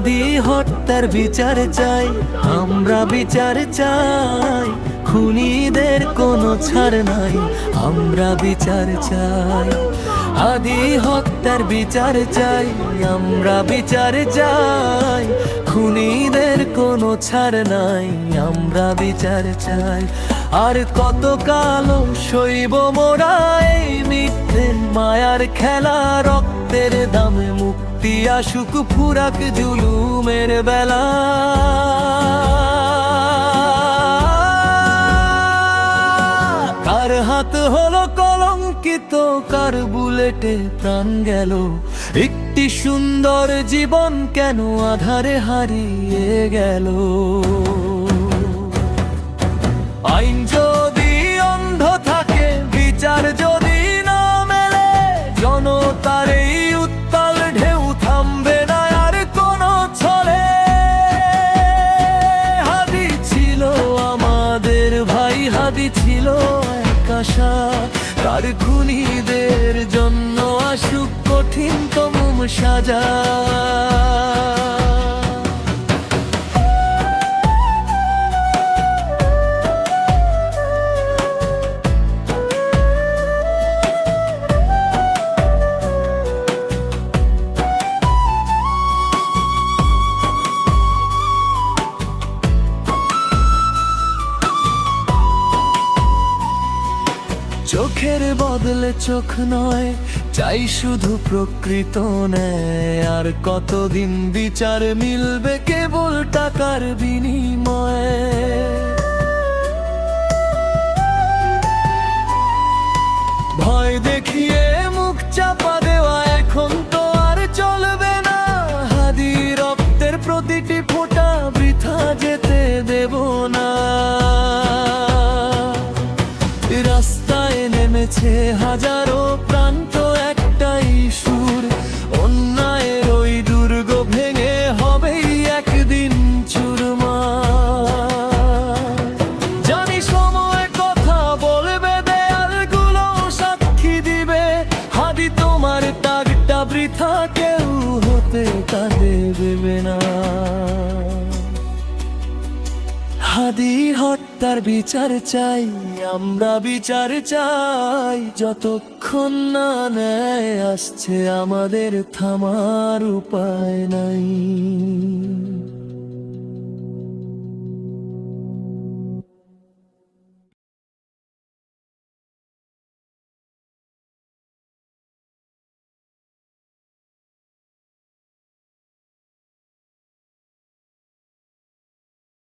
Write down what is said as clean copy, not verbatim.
হাদি হত্যার বিচার চাই, আমরা বিচার চাই। খুনিদের কোনো ছাড় নাই, আমরা বিচার চাই। হাদি হত্যার বিচার চাই, আমরা বিচার চাই। খুনিদের কোনো ছাড় নাই, আমরা বিচার চাই। আর কত কাল সইব মোরা এই মিথ্যের মায়ার খেলা, রক্তের দামে মুক্তি আসুক ফুরাক জুলুমের বেলা। কার হাত হলো কলঙ্কিত, কার বুলেটে প্রাণ গেল, একটি সুন্দর জীবন কেন আধারে হারিয়ে গেল। আইন যদি অন্ধ থাকে, বিচার যদি না মেলে, জনতার এই উত্তাল ঢেউ থামবে না আর কোনো ছলে। হাদি ছিল আমাদের ভাই, হাদি ছিল এক আশা। তার খুনিদের জন্য আসুক কঠিনতম সাজা। চোখের বদলে চোখ নয়, চাই শুধু প্রকৃত ন্যায়। আর কতদিন বিচার মিলবে কেবল টাকার বিনিময়ে? ভয় দেখিয়ে মুখ চাপা দেওয়া এখন তো আর চলবে না। হাদি রক্তের প্রতিটি ফোঁটা বৃথা যেতে দেব না। রাস্তায় নেমেছে হাজারো প্রাণ, তো একটাই সুর, অন্যায়ের ওই দুর্গ ভেঙে হবেই একদিন চুরমার। জানি সময় কথা বলবে, দেয়ালগুলো সাক্ষী দিবে। হাদি তোমার তাগটা বৃথা কেউ হতে কাঁদে দেবে না। হাদি হত্যার বিচার চাই, আমরা বিচার চাই। যতক্ষণ না ন্যায় আসছে আমাদের থামার উপায় নাই।